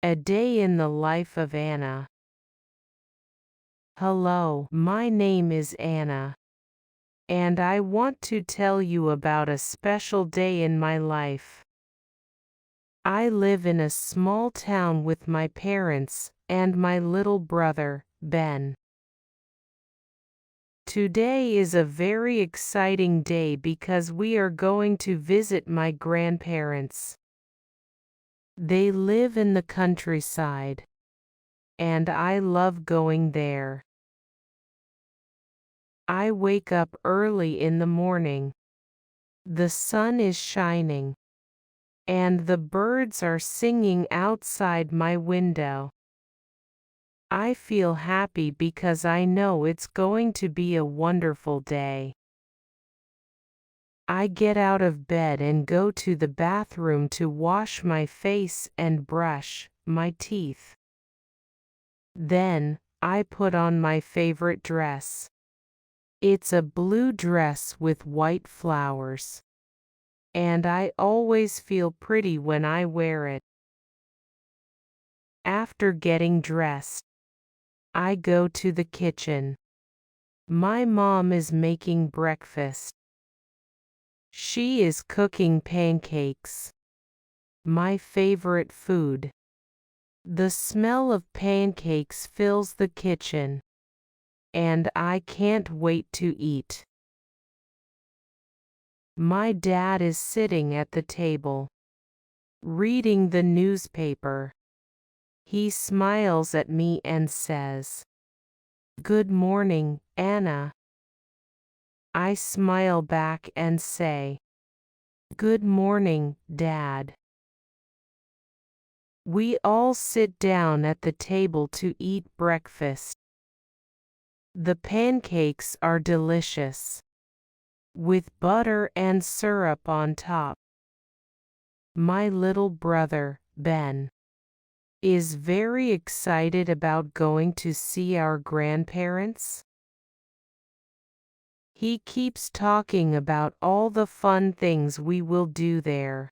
A day in the life of Anna. Hello, my name is Anna, and I want to tell you about a special day in my life. I live in a small town with my parents and my little brother, Ben. Today is a very exciting day because we are going to visit my grandparents. They live in the countryside, and I love going there. I wake up early in the morning. The sun is shining, and the birds are singing outside my window. I feel happy because I know it's going to be a wonderful day. I get out of bed and go to the bathroom to wash my face and brush my teeth. Then, I put on my favorite dress. It's a blue dress with white flowers, and I always feel pretty when I wear it. After getting dressed, I go to the kitchen. My mom is making breakfast. She is cooking pancakes, my favorite food. The smell of pancakes fills the kitchen, and I can't wait to eat. My dad is sitting at the table, reading the newspaper. He smiles at me and says, "Good morning, Anna." I smile back and say, "Good morning, Dad." We all sit down at the table to eat breakfast. The pancakes are delicious, with butter and syrup on top. My little brother, Ben, is very excited about going to see our grandparents. He keeps talking about all the fun things we will do there,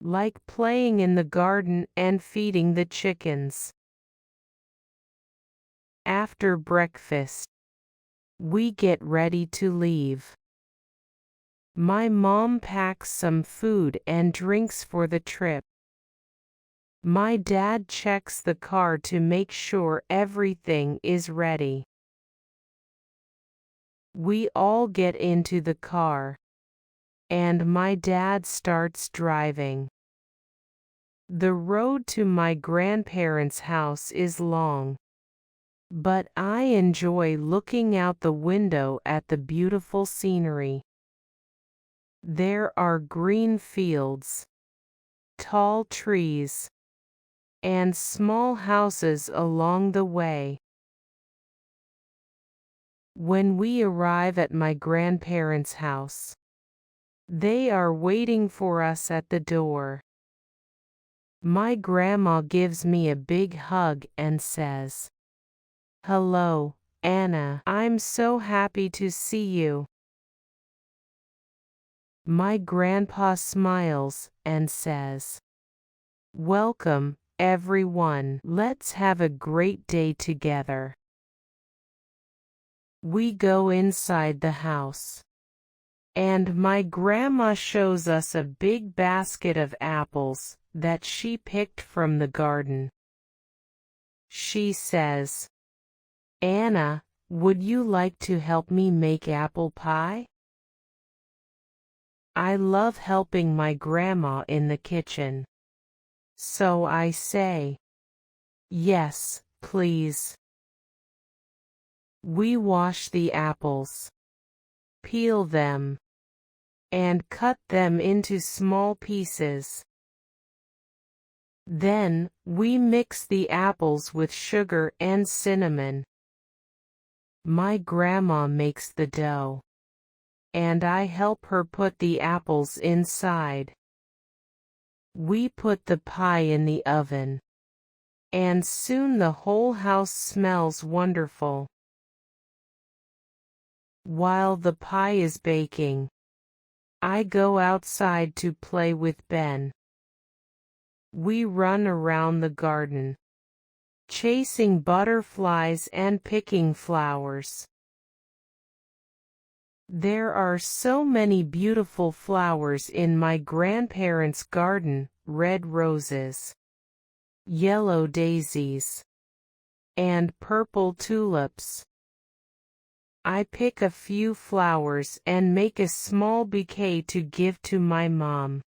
like playing in the garden and feeding the chickens. After breakfast, we get ready to leave. My mom packs some food and drinks for the trip. My dad checks the car to make sure everything is ready. We all get into the car, and my dad starts driving. The road to my grandparents' house is long, but I enjoy looking out the window at the beautiful scenery. There are green fields, tall trees, and small houses along the way. When we arrive at my grandparents' house, they are waiting for us at the door. My grandma gives me a big hug and says, "Hello, Anna. I'm so happy to see you." My grandpa smiles and says, "Welcome, everyone. Let's have a great day together." We go inside the house, and my grandma shows us a big basket of apples that she picked from the garden. She says, "Anna, would you like to help me make apple pie?" I love helping my grandma in the kitchen, so I say, "Yes, please." We wash the apples, peel them, and cut them into small pieces. Then, we mix the apples with sugar and cinnamon. My grandma makes the dough, and I help her put the apples inside. We put the pie in the oven, and soon the whole house smells wonderful. While the pie is baking, I go outside to play with Ben. We run around the garden, chasing butterflies and picking flowers. There are so many beautiful flowers in my grandparents' garden: red roses, yellow daisies, and purple tulips. I pick a few flowers and make a small bouquet to give to my mom.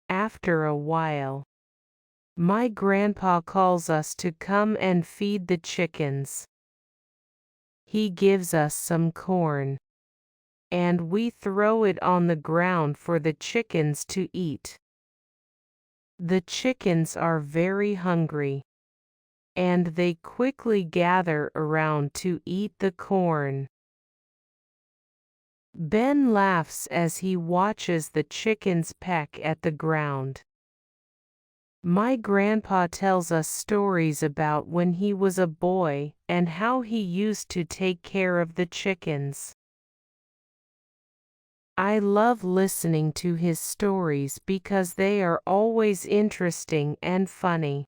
After a while, my grandpa calls us to come and feed the chickens. He gives us some corn, and we throw it on the ground for the chickens to eat. The chickens are very hungry, and they quickly gather around to eat the corn. Ben laughs as he watches the chickens peck at the ground. My grandpa tells us stories about when he was a boy and how he used to take care of the chickens. I love listening to his stories because they are always interesting and funny.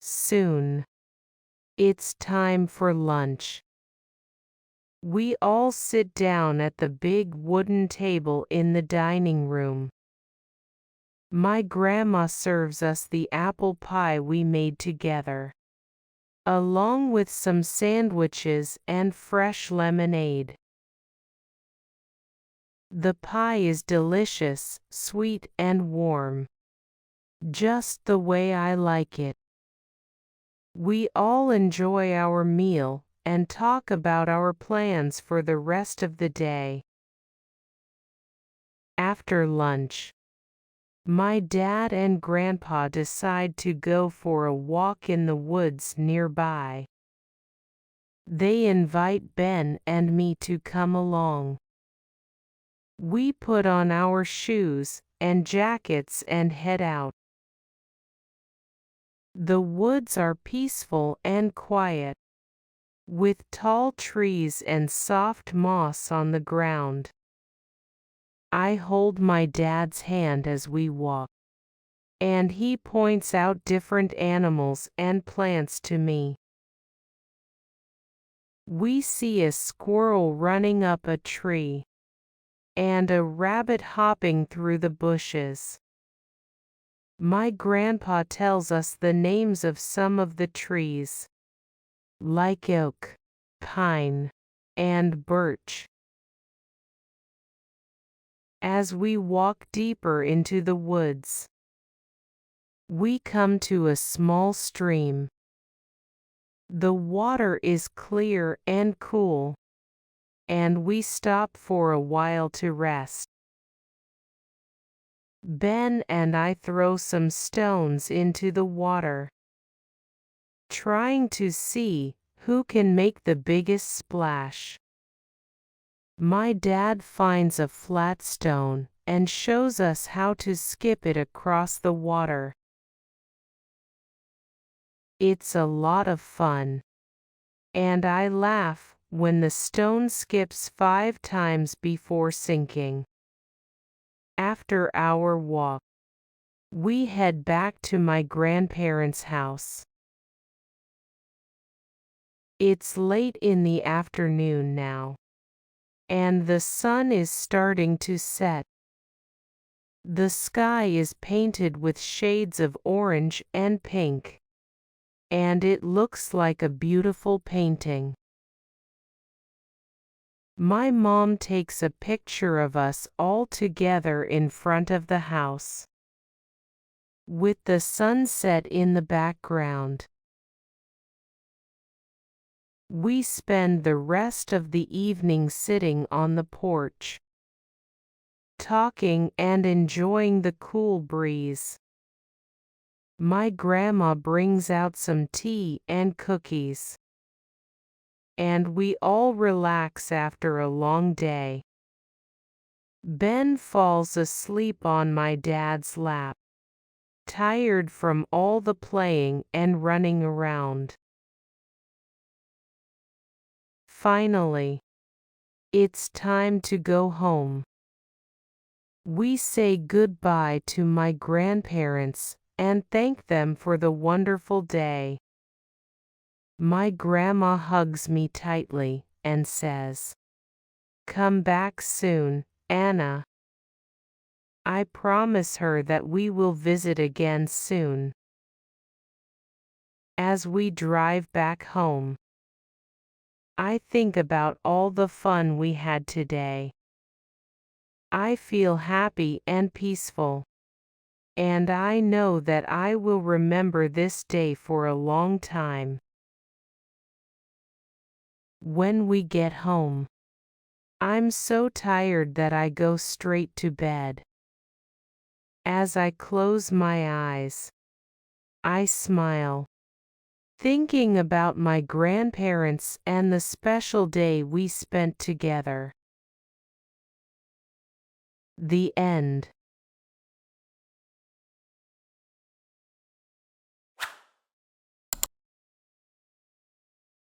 Soon, it's time for lunch. We all sit down at the big wooden table in the dining room. My grandma serves us the apple pie we made together, along with some sandwiches and fresh lemonade. The pie is delicious, sweet and warm, just the way I like it. We all enjoy our meal and talk about our plans for the rest of the day. After lunch, my dad and grandpa decide to go for a walk in the woods nearby. They invite Ben and me to come along. We put on our shoes and jackets and head out. The woods are peaceful and quiet, with tall trees and soft moss on the ground. I hold my dad's hand as we walk, and he points out different animals and plants to me. We see a squirrel running up a tree, and a rabbit hopping through the bushes. My grandpa tells us the names of some of the trees, like oak, pine, and birch. As we walk deeper into the woods, we come to a small stream. The water is clear and cool, and we stop for a while to rest. Ben and I throw some stones into the water, trying to see who can make the biggest splash. My dad finds a flat stone and shows us how to skip it across the water. It's a lot of fun, and I laugh when the stone skips 5 times before sinking. After our walk, we head back to my grandparents' house. It's late in the afternoon now, and the sun is starting to set. The sky is painted with shades of orange and pink, and it looks like a beautiful painting. My mom takes a picture of us all together in front of the house, with the sunset in the background. We spend the rest of the evening sitting on the porch, talking and enjoying the cool breeze. My grandma brings out some tea and cookies, and we all relax after a long day. Ben falls asleep on my dad's lap, tired from all the playing and running around. Finally, it's time to go home. We say goodbye to my grandparents and thank them for the wonderful day. My grandma hugs me tightly and says, "Come back soon, Anna." I promise her that we will visit again soon. As we drive back home, I think about all the fun we had today. I feel happy and peaceful, and I know that I will remember this day for a long time. When we get home, I'm so tired that I go straight to bed. As I close my eyes, I smile, thinking about my grandparents and the special day we spent together. The end.